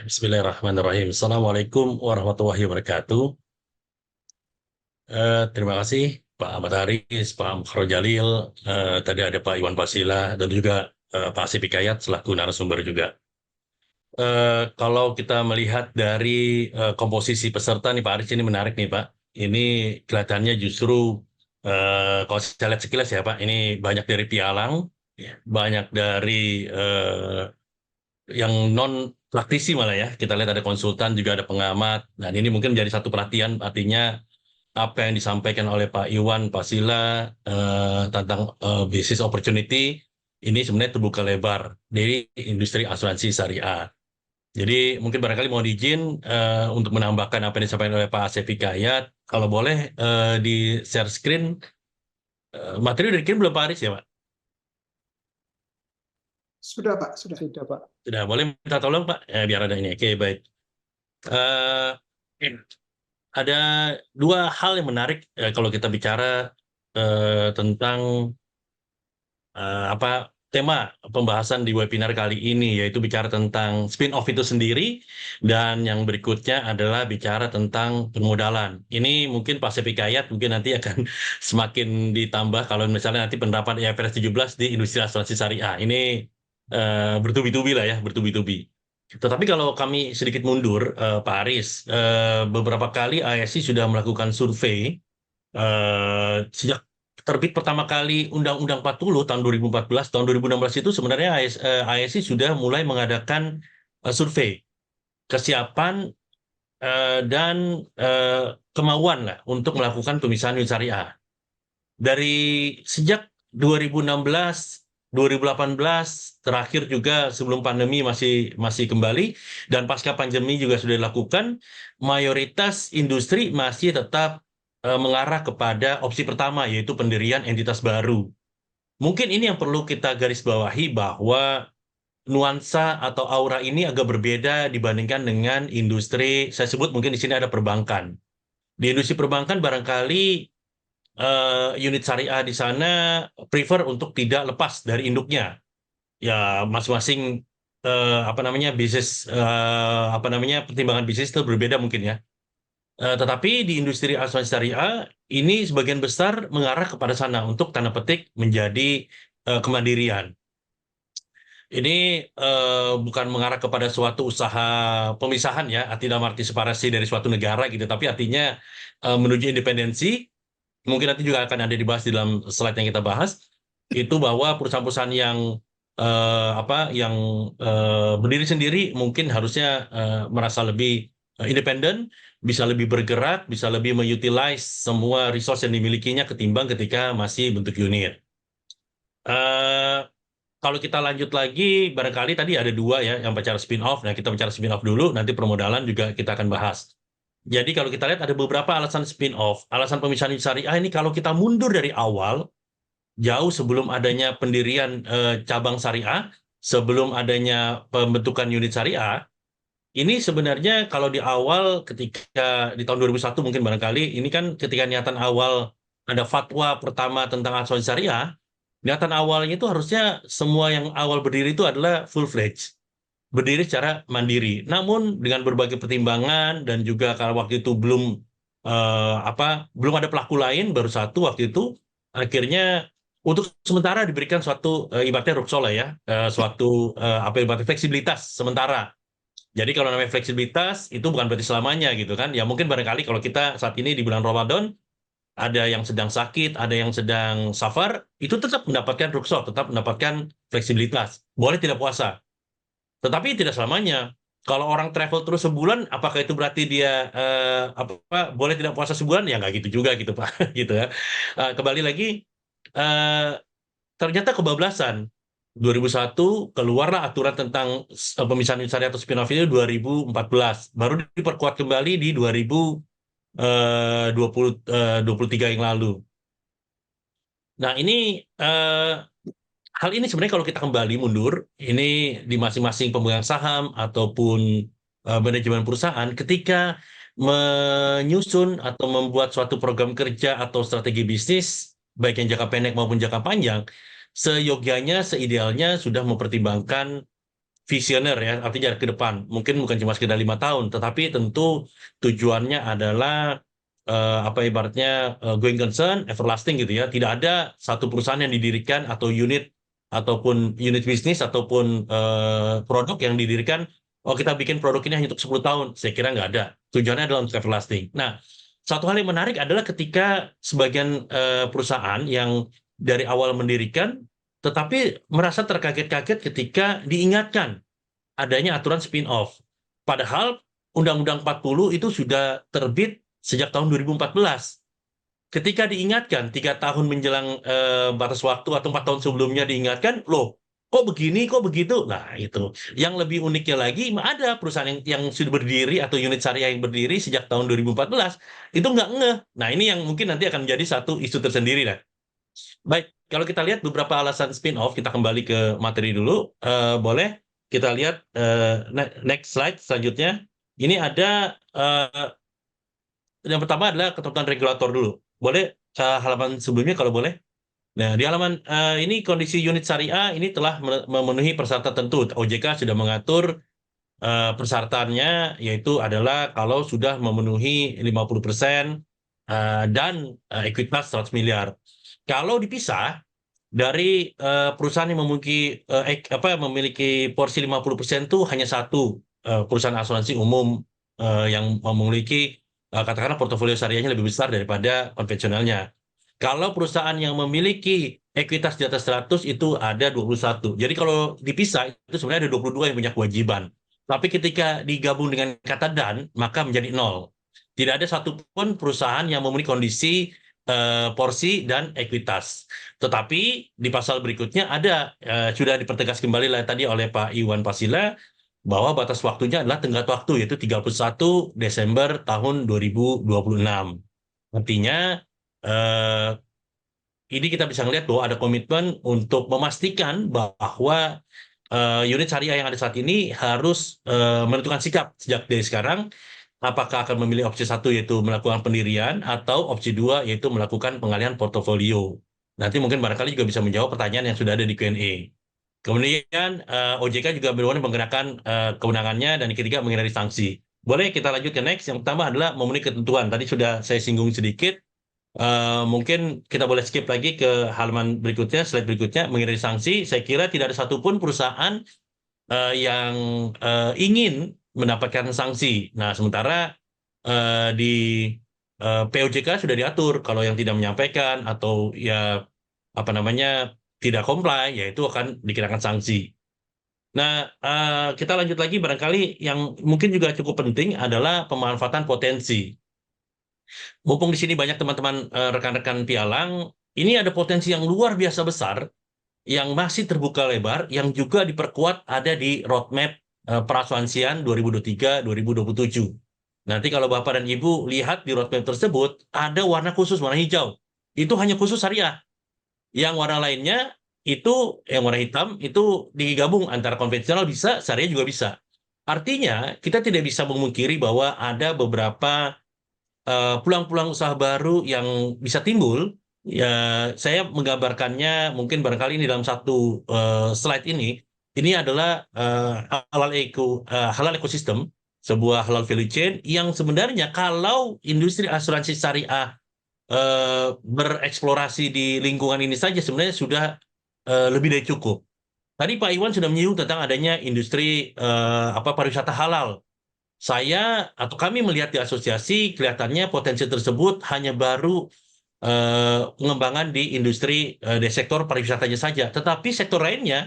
Bismillahirrahmanirrahim. Assalamualaikum warahmatullahi wabarakatuh. Terima kasih Pak Ahmad Haris, Pak Mukhro Jalil, tadi ada Pak Iwan Pasila, dan juga Pak Asif Hikayat selaku narasumber juga. Kalau kita melihat dari komposisi peserta nih Pak Haris, ini menarik nih Pak. Ini kelihatannya justru, kalau saya lihat sekilas ya Pak, ini banyak dari pialang, banyak dari yang non praktisi malah ya. Kita lihat ada konsultan, juga ada pengamat. Dan ini mungkin menjadi satu perhatian, artinya apa yang disampaikan oleh Pak Iwan, Pak Sila tentang business opportunity ini sebenarnya terbuka lebar dari industri asuransi syariah. Jadi mungkin barangkali mau diizin untuk menambahkan apa yang disampaikan oleh Pak Asef Hikayat. Kalau boleh di share screen, materi udah dikirim belum Pak Aris ya Pak? Sudah Pak, sudah. Pak. Sudah, boleh minta tolong Pak? Biar ada ini. Oke, baik. Eh, ada dua hal yang menarik kalau kita bicara tentang apa tema pembahasan di webinar kali ini, yaitu bicara tentang spin-off itu sendiri, dan yang berikutnya adalah bicara tentang permodalan. Ini mungkin Pak Sepi Kayat mungkin nanti akan semakin ditambah kalau misalnya nanti penerapan IFRS 17 di industri asuransi syariah. Ini bertubi-tubi lah ya, bertubi-tubi. Tetapi kalau kami sedikit mundur, Pak Aris, beberapa kali ASI sudah melakukan survei sejak terbit pertama kali Undang-Undang 40 tahun 2014, tahun 2016 itu sebenarnya ASI sudah mulai mengadakan survei kesiapan dan kemauan lah untuk melakukan pemisahan unit syariah. Dari sejak 2016, 2018 terakhir juga sebelum pandemi masih kembali, dan pasca pandemi juga sudah dilakukan, mayoritas industri masih tetap mengarah kepada opsi pertama, yaitu pendirian entitas baru. Mungkin ini yang perlu kita garis bawahi, bahwa nuansa atau aura ini agak berbeda dibandingkan dengan industri, saya sebut mungkin di sini ada perbankan. Di industri perbankan barangkali unit syariah di sana prefer untuk tidak lepas dari induknya. Ya, masing-masing apa namanya bisnis apa namanya pertimbangan bisnis itu berbeda mungkin ya. Tetapi di industri asuransi syariah ini sebagian besar mengarah kepada sana untuk tanda petik menjadi kemandirian. Ini bukan mengarah kepada suatu usaha pemisahan ya, tidak arti separasi dari suatu negara gitu, tapi artinya menuju independensi. Mungkin nanti juga akan ada dibahas di dalam slide yang kita bahas, itu bahwa perusahaan-perusahaan yang yang berdiri sendiri mungkin harusnya merasa lebih independen, bisa lebih bergerak, bisa lebih mengutilize semua resource yang dimilikinya ketimbang ketika masih bentuk unit. Kalau kita lanjut lagi, barangkali tadi ada dua ya yang bicara spin-off. Nah, kita bicara spin-off dulu, nanti permodalan juga kita akan bahas. Jadi kalau kita lihat ada beberapa alasan spin-off, alasan pemisahan syariah ini kalau kita mundur dari awal, jauh sebelum adanya pendirian cabang syariah, sebelum adanya pembentukan unit syariah, ini sebenarnya kalau di awal ketika di tahun 2001 mungkin barangkali, ini kan ketika niatan awal ada fatwa pertama tentang asuransi syariah, niatan awalnya itu harusnya semua yang awal berdiri itu adalah full-fledged, berdiri secara mandiri. Namun dengan berbagai pertimbangan dan juga kalau waktu itu belum ada pelaku lain, baru satu waktu itu, akhirnya untuk sementara diberikan suatu ibaratnya rukhsah lah ya, suatu ibaratnya fleksibilitas sementara. Jadi kalau namanya fleksibilitas itu bukan berarti selamanya gitu kan. Ya mungkin barangkali kalau kita saat ini di bulan Ramadan ada yang sedang sakit, ada yang sedang safar, itu tetap mendapatkan rukhsah, tetap mendapatkan fleksibilitas. Boleh tidak puasa. Tetapi tidak selamanya. Kalau orang travel terus sebulan, apakah itu berarti dia boleh tidak puasa sebulan? Ya nggak gitu juga gitu Pak, gitu ya. Kembali lagi, eh, ternyata kebablasan. 2001 keluarlah aturan tentang pemisahan unit syariah atau spin-off itu 2014. Baru diperkuat kembali di 2023 yang lalu. Nah ini hal ini sebenarnya kalau kita kembali mundur, ini di masing-masing pemegang saham ataupun manajemen perusahaan, ketika menyusun atau membuat suatu program kerja atau strategi bisnis, baik yang jangka pendek maupun jangka panjang, seyogyanya, seidealnya sudah mempertimbangkan visioner ya, artinya ke depan. Mungkin bukan cuma sekedar 5 tahun, tetapi tentu tujuannya adalah apa ibaratnya going concern, everlasting gitu ya. Tidak ada satu perusahaan yang didirikan atau unit ataupun unit bisnis ataupun produk yang didirikan. Oh kita bikin produk ini hanya untuk 10 tahun. Saya kira nggak ada. Tujuannya adalah untuk everlasting. Nah, satu hal yang menarik adalah ketika sebagian perusahaan yang dari awal mendirikan tetapi merasa terkaget-kaget ketika diingatkan adanya aturan spin-off. Padahal Undang-Undang 40 itu sudah terbit sejak tahun 2014. Ketika diingatkan 3 tahun menjelang batas waktu atau 4 tahun sebelumnya diingatkan, loh, kok begini, kok begitu? Nah, itu. Yang lebih uniknya lagi, ada perusahaan yang sudah berdiri atau unit syariah yang berdiri sejak tahun 2014, itu nggak ngeh. Nah, ini yang mungkin nanti akan menjadi satu isu tersendiri. Lah. Baik, kalau kita lihat beberapa alasan spin-off, kita kembali ke materi dulu. Boleh kita lihat next slide selanjutnya. Ini ada yang pertama adalah ketentuan regulator dulu. Boleh halaman sebelumnya kalau boleh. Nah, di halaman ini kondisi unit syariah ini telah memenuhi persyaratan tertentu. OJK sudah mengatur persyaratannya, yaitu adalah kalau sudah memenuhi 50% dan ekuitas 100 miliar. Kalau dipisah dari perusahaan yang memiliki porsi 50% itu hanya satu perusahaan asuransi umum yang memiliki katakanlah portofolio syariahnya lebih besar daripada konvensionalnya. Kalau perusahaan yang memiliki ekuitas di atas 100 itu ada 21. Jadi kalau dipisah itu sebenarnya ada 22 yang punya kewajiban. Tapi ketika digabung dengan kata dan, maka menjadi nol. Tidak ada satupun perusahaan yang memenuhi kondisi porsi dan ekuitas. Tetapi di pasal berikutnya ada sudah dipertegas kembali tadi oleh Pak Iwan Pasila bahwa batas waktunya adalah tenggat waktu yaitu 31 Desember tahun 2026. Artinya ini kita bisa melihat bahwa ada komitmen untuk memastikan bahwa unit syariah yang ada saat ini harus menentukan sikap sejak dari sekarang apakah akan memilih opsi satu yaitu melakukan pendirian atau opsi dua yaitu melakukan pengalihan portofolio. Nanti mungkin barangkali juga bisa menjawab pertanyaan yang sudah ada di Q&A. Kemudian OJK juga berwenang menggunakan kewenangannya dan ketiga menghindari sanksi. Boleh kita lanjut ke next. Yang pertama adalah memenuhi ketentuan. Tadi sudah saya singgung sedikit. Mungkin kita boleh skip lagi ke halaman berikutnya, slide berikutnya, menghindari sanksi. Saya kira tidak ada satupun perusahaan yang ingin mendapatkan sanksi. Nah, sementara di POJK sudah diatur kalau yang tidak menyampaikan atau ya apa namanya tidak comply, yaitu akan dikenakan sanksi. Nah, kita lanjut lagi barangkali yang mungkin juga cukup penting adalah pemanfaatan potensi. Mumpung di sini banyak teman-teman rekan-rekan pialang, ini ada potensi yang luar biasa besar yang masih terbuka lebar, yang juga diperkuat ada di roadmap perasuransian 2023-2027. Nanti kalau Bapak dan Ibu lihat di roadmap tersebut, ada warna khusus, warna hijau. Itu hanya khusus syariah. Yang warna lainnya, itu yang warna hitam, itu digabung antara konvensional bisa, syariah juga bisa. Artinya, kita tidak bisa memungkiri bahwa ada beberapa peluang-peluang usaha baru yang bisa timbul. Ya, saya menggambarkannya mungkin barangkali ini dalam satu slide ini. Ini adalah halal ekosistem, sebuah halal value chain yang sebenarnya kalau industri asuransi syariah bereksplorasi di lingkungan ini saja sebenarnya sudah lebih dari cukup. Tadi Pak Iwan sudah menyinggung tentang adanya industri pariwisata halal. Saya atau kami melihat di asosiasi kelihatannya potensi tersebut hanya baru pengembangan di industri di sektor pariwisatanya saja, tetapi sektor lainnya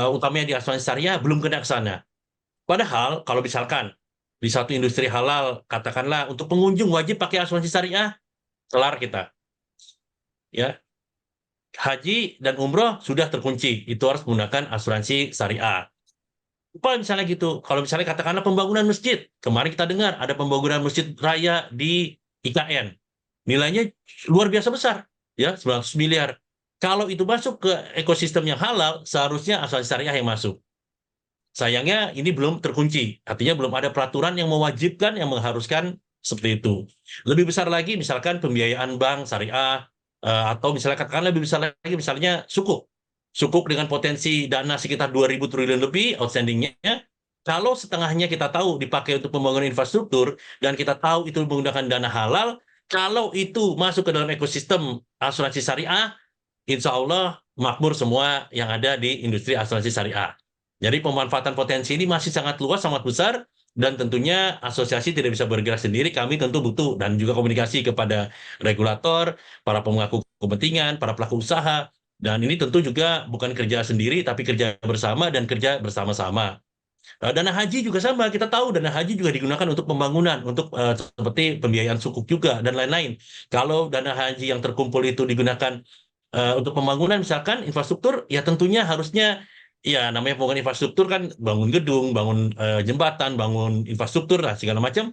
utamanya di asuransi syariah belum kena ke sana. Padahal kalau misalkan di satu industri halal katakanlah untuk pengunjung wajib pakai asuransi syariah, kelar kita. Ya, haji dan umroh sudah terkunci, itu harus menggunakan asuransi syariah. Apa misalnya gitu, kalau misalnya katakanlah pembangunan masjid, kemarin kita dengar ada pembangunan masjid raya di IKN, nilainya luar biasa besar, ya 900 miliar. Kalau itu masuk ke ekosistem yang halal, seharusnya asuransi syariah yang masuk. Sayangnya ini belum terkunci, artinya belum ada peraturan yang mewajibkan, yang mengharuskan seperti itu. Lebih besar lagi, misalkan pembiayaan bank syariah, atau misalnya katakan lebih besar lagi, misalnya sukuk. sukuk dengan potensi dana sekitar 2.000 triliun lebih outstandingnya. Kalau setengahnya kita tahu dipakai untuk pembangunan infrastruktur dan kita tahu itu menggunakan dana halal, kalau itu masuk ke dalam ekosistem asuransi syariah, insya Allah makmur semua yang ada di industri asuransi syariah. Jadi pemanfaatan potensi ini masih sangat luas, sangat besar, dan tentunya asosiasi tidak bisa bergerak sendiri. Kami tentu butuh dan juga komunikasi kepada regulator, para pemangku kepentingan, para pelaku usaha, dan ini tentu juga bukan kerja sendiri, tapi kerja bersama dan kerja bersama-sama. Dana haji juga sama, kita tahu dana haji juga digunakan untuk pembangunan, untuk seperti pembiayaan sukuk juga dan lain-lain. Kalau dana haji yang terkumpul itu digunakan untuk pembangunan, misalkan infrastruktur, ya tentunya harusnya ya namanya pembangunan infrastruktur kan bangun gedung, bangun jembatan, bangun infrastruktur lah segala macam,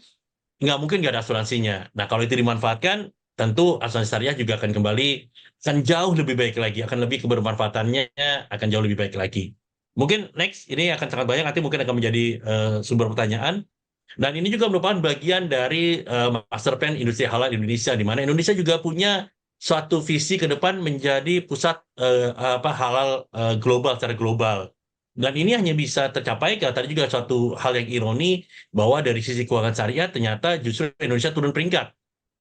nggak mungkin nggak ada asuransinya. Nah kalau itu dimanfaatkan, tentu asuransi syariah juga akan kembali, akan jauh lebih baik lagi, akan lebih kebermanfaatannya akan jauh lebih baik lagi. Mungkin next ini akan sangat banyak, nanti mungkin akan menjadi sumber pertanyaan. Dan ini juga merupakan bagian dari master plan industri halal Indonesia, di mana Indonesia juga punya suatu visi ke depan menjadi pusat halal global, secara global. Dan ini hanya bisa tercapai kalau tadi juga suatu hal yang ironi bahwa dari sisi keuangan syariah ternyata justru Indonesia turun peringkat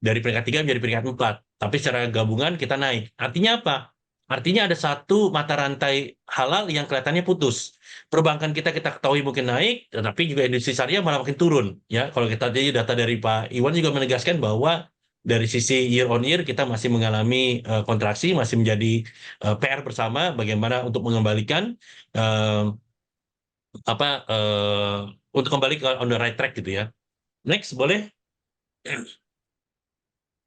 dari peringkat 3 menjadi peringkat 4. Tapi secara gabungan kita naik. Artinya apa? Artinya ada satu mata rantai halal yang kelihatannya putus. Perbankan kita ketahui mungkin naik, tetapi juga industri syariah malah makin turun. Ya, kalau kita lihat data dari Pak Iwan juga menegaskan bahwa dari sisi year on year kita masih mengalami kontraksi, masih menjadi PR bersama bagaimana untuk mengembalikan eh, untuk kembali ke on the right track gitu ya. Next, boleh?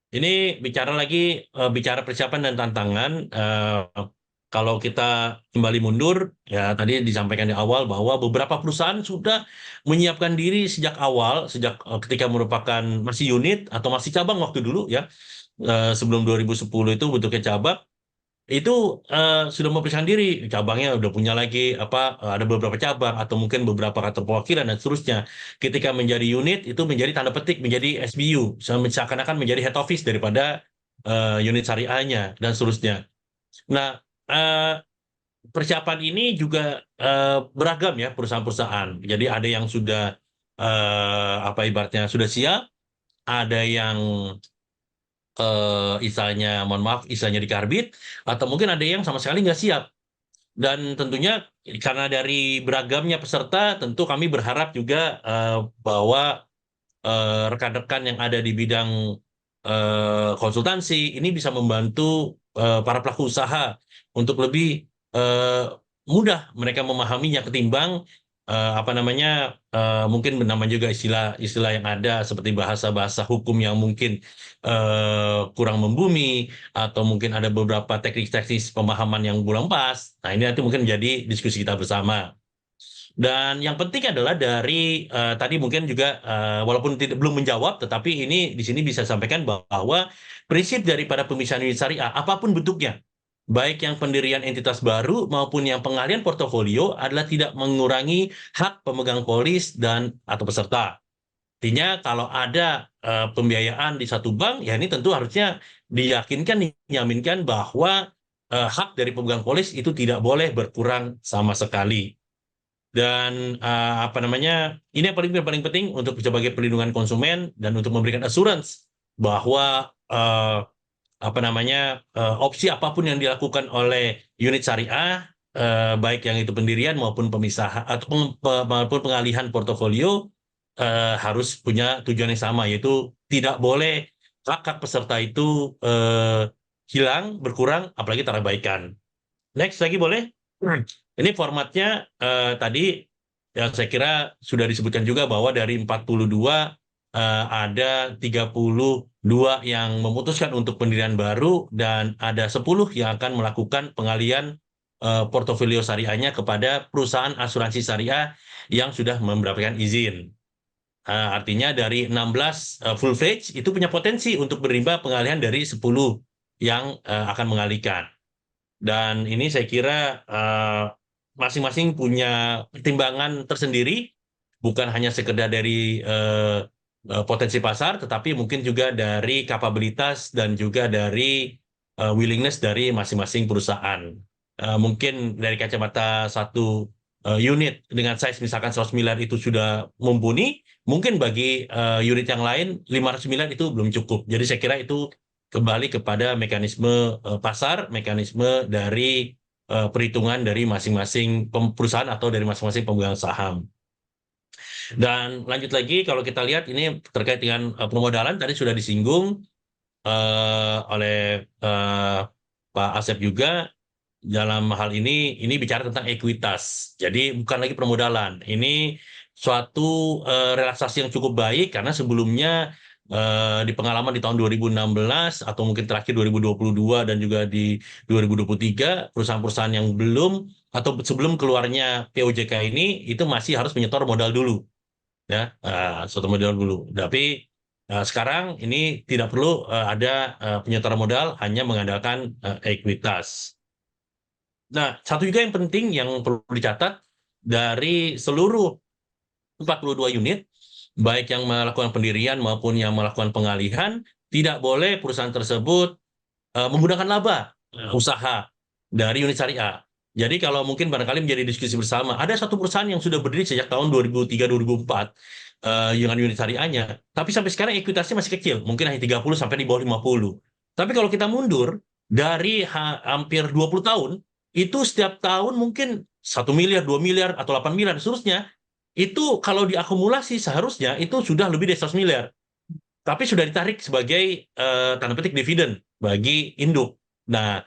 Ini bicara lagi, bicara persiapan dan tantangan. Kalau kita kembali mundur, ya tadi disampaikan di awal bahwa beberapa perusahaan sudah menyiapkan diri sejak awal, sejak ketika merupakan masih unit atau masih cabang waktu dulu ya, sebelum 2010 itu bentuknya cabang, itu sudah mempersiapkan diri, cabangnya udah punya lagi ada beberapa cabang atau mungkin beberapa kantor perwakilan dan seterusnya. Ketika menjadi unit itu menjadi tanda petik menjadi SBU, seakan-akan menjadi head office daripada unit syariahnya dan seterusnya. Nah, persiapan ini juga beragam ya perusahaan-perusahaan. Jadi ada yang sudah ibaratnya sudah siap, ada yang istilahnya, mohon maaf, istilahnya dikarbit, atau mungkin ada yang sama sekali nggak siap. Dan tentunya karena dari beragamnya peserta, tentu kami berharap juga bahwa rekan-rekan yang ada di bidang konsultansi ini bisa membantu para pelaku usaha untuk lebih eh, mudah mereka memahaminya ketimbang mungkin bernama juga istilah-istilah yang ada seperti bahasa-bahasa hukum yang mungkin kurang membumi atau mungkin ada beberapa teknik-teknis pemahaman yang kurang pas. Nah, ini nanti mungkin menjadi diskusi kita bersama. Dan yang penting adalah dari tadi mungkin juga walaupun belum menjawab, tetapi ini di sini bisa sampaikan bahwa prinsip daripada pemisahan unit syariah apapun bentuknya, baik yang pendirian entitas baru maupun yang pengalihan portofolio adalah tidak mengurangi hak pemegang polis dan atau peserta. Artinya kalau ada pembiayaan di satu bank, ya ini tentu harusnya diyakinkan, dijaminkan bahwa hak dari pemegang polis itu tidak boleh berkurang sama sekali. Dan ini yang paling penting untuk sebagai perlindungan konsumen dan untuk memberikan assurance bahwa opsi apapun yang dilakukan oleh unit syariah, baik yang itu pendirian maupun pemisahan atau maupun pengalihan portofolio, harus punya tujuan yang sama, yaitu tidak boleh hak peserta itu hilang, berkurang, apalagi terabaikan. Next lagi boleh? Ini formatnya tadi ya saya kira sudah disebutkan juga bahwa dari 42 ada 32 yang memutuskan untuk pendirian baru dan ada 10 yang akan melakukan pengalian portofolio syariahnya kepada perusahaan asuransi syariah yang sudah mendapatkan izin. Artinya dari 16 full fledged itu punya potensi untuk menerima pengalihan dari 10 yang akan mengalihkan. Dan ini saya kira masing-masing punya pertimbangan tersendiri, bukan hanya sekedar dari potensi pasar, tetapi mungkin juga dari kapabilitas dan juga dari willingness dari masing-masing perusahaan. mungkin dari kacamata satu unit dengan size misalkan 100 miliar itu sudah mumpuni, mungkin bagi unit yang lain 500 miliar itu belum cukup. Jadi saya kira itu kembali kepada mekanisme pasar, mekanisme dari perhitungan dari masing-masing perusahaan atau dari masing-masing pemegang saham. Dan lanjut lagi, kalau kita lihat ini terkait dengan permodalan, tadi sudah disinggung oleh Pak Asep juga. Dalam hal ini bicara tentang ekuitas. Jadi bukan lagi permodalan. Ini suatu relaksasi yang cukup baik karena sebelumnya di pengalaman di tahun 2016 atau mungkin terakhir 2022 dan juga di 2023, perusahaan-perusahaan yang belum atau sebelum keluarnya POJK ini itu masih harus menyetor modal dulu, ya, suatu modal dulu. Tapi sekarang ini tidak perlu ada penyetoran modal, hanya mengandalkan ekuitas. Nah, satu juga yang penting yang perlu dicatat dari seluruh 42 unit, baik yang melakukan pendirian maupun yang melakukan pengalihan, tidak boleh perusahaan tersebut menggunakan laba usaha dari unit syariah. Jadi kalau mungkin barangkali menjadi diskusi bersama, ada satu perusahaan yang sudah berdiri sejak tahun 2003-2004 dengan unit syariahnya, tapi sampai sekarang ekuitasnya masih kecil, mungkin hanya 30 sampai di bawah 50. Tapi kalau kita mundur dari hampir 20 tahun, itu setiap tahun mungkin 1 miliar, 2 miliar, atau 8 miliar, dan seterusnya, itu kalau diakumulasi seharusnya itu sudah lebih dari 100 miliar. Tapi sudah ditarik sebagai tanda petik dividen bagi induk. Nah,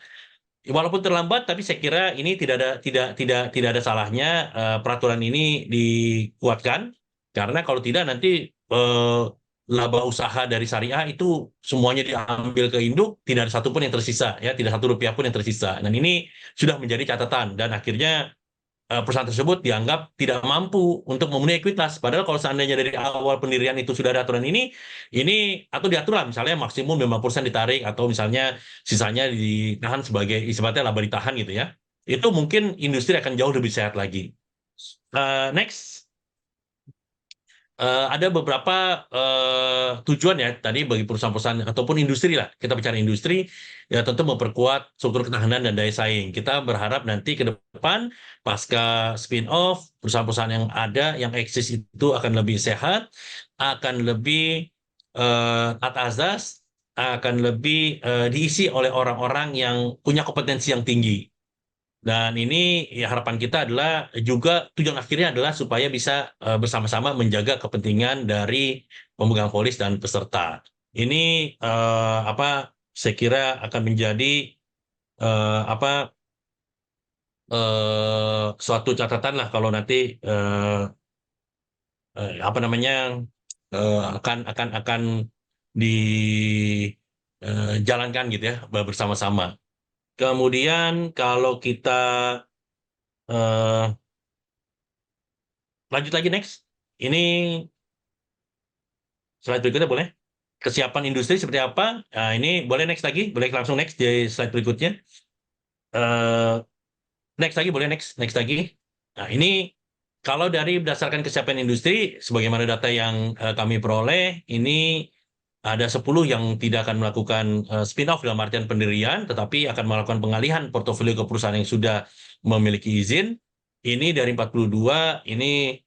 walaupun terlambat, tapi saya kira ini tidak ada salahnya peraturan ini dikuatkan, karena kalau tidak nanti laba usaha dari syariah itu semuanya diambil ke induk, tidak ada satupun yang tersisa, ya, tidak satu rupiah pun yang tersisa. Dan ini sudah menjadi catatan, dan akhirnya perusahaan tersebut dianggap tidak mampu untuk memenuhi ekuitas. Padahal kalau seandainya dari awal pendirian itu sudah ada aturan ini atau diatur lah, misalnya maksimum 5% ditarik, atau misalnya sisanya ditahan sebagai istilahnya laba ditahan gitu ya. Itu mungkin industri akan jauh lebih sehat lagi. Next. Ada beberapa tujuan ya tadi bagi perusahaan-perusahaan ataupun industri lah. Kita bicara industri, ya tentu memperkuat struktur ketahanan dan daya saing. Kita berharap nanti ke depan pasca spin-off, perusahaan-perusahaan yang ada, yang eksis itu akan lebih sehat, akan lebih taat azas, akan lebih diisi oleh orang-orang yang punya kompetensi yang tinggi. Dan ini ya harapan kita adalah juga tujuan akhirnya adalah supaya bisa bersama-sama menjaga kepentingan dari pemegang polis dan peserta. Ini saya kira akan menjadi apa suatu catatan lah kalau nanti apa namanya akan dijalankan gitu ya bersama-sama. Kemudian kalau kita lanjut lagi next, ini slide berikutnya boleh? Kesiapan industri seperti apa? Nah, ini boleh next lagi, boleh langsung next di slide berikutnya. Next lagi, boleh next lagi. Nah, ini kalau dari berdasarkan kesiapan industri, sebagaimana data yang kami peroleh, ini ada 10 yang tidak akan melakukan spin-off dalam artian pendirian, tetapi akan melakukan pengalihan portofolio ke perusahaan yang sudah memiliki izin. Ini dari 42, ini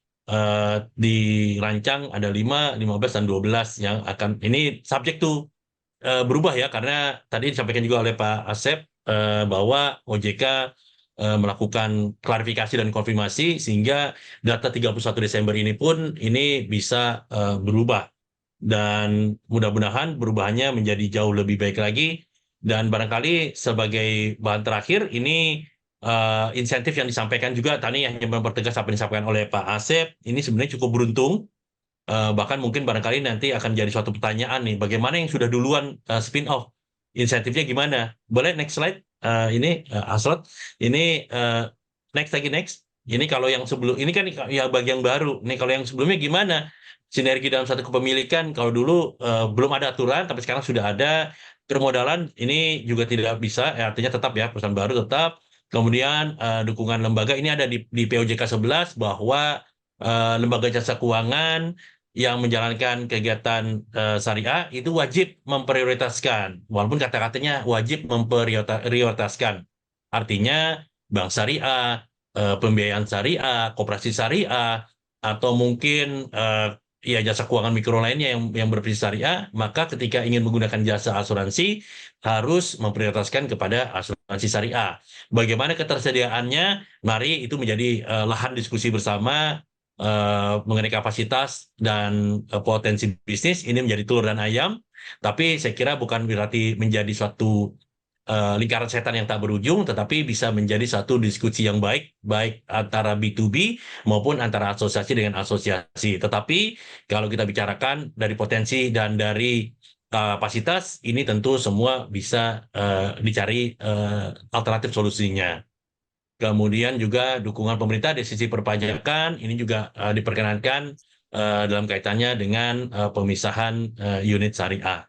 dirancang ada 5, 15, dan 12 yang akan, ini subject to berubah ya, karena tadi disampaikan juga oleh Pak Asep bahwa OJK melakukan klarifikasi dan konfirmasi sehingga data 31 Desember ini pun ini bisa berubah, dan mudah-mudahan perubahannya menjadi jauh lebih baik lagi. Dan barangkali sebagai bahan terakhir ini insentif yang disampaikan juga tadi yang mempertegas apa yang disampaikan oleh Pak Asep ini sebenarnya cukup beruntung. Bahkan mungkin barangkali nanti akan jadi suatu pertanyaan nih, bagaimana yang sudah duluan spin-off, insentifnya gimana? Boleh next slide, ini Asrot, ini next lagi next. Ini kalau yang sebelum, ini kan ya bagian baru. Nih kalau yang sebelumnya gimana? Sinergi dalam satu kepemilikan, kalau dulu belum ada aturan, tapi sekarang sudah ada. Permodalan ini juga tidak bisa, artinya tetap ya, perusahaan baru tetap. Kemudian dukungan lembaga ini ada di POJK 11 bahwa lembaga jasa keuangan yang menjalankan kegiatan syariah itu wajib memprioritaskan, walaupun kata-katanya wajib memprioritaskan. Artinya bank syariah, pembiayaan syariah, koperasi syariah, atau mungkin ya jasa keuangan mikro lainnya yang berbasis syariah, maka ketika ingin menggunakan jasa asuransi harus memprioritaskan kepada asuransi syariah. Bagaimana ketersediaannya? Mari itu menjadi lahan diskusi bersama mengenai kapasitas dan potensi bisnis. Ini menjadi telur dan ayam, tapi saya kira bukan berarti menjadi suatu lingkaran setan yang tak berujung, tetapi bisa menjadi satu diskusi yang baik, baik antara B2B maupun antara asosiasi dengan asosiasi. Tetapi kalau kita bicarakan dari potensi dan dari kapasitas, ini tentu semua bisa dicari alternatif solusinya. Kemudian juga dukungan pemerintah dari sisi perpajakan, ini juga diperkenankan dalam kaitannya dengan pemisahan unit syariah.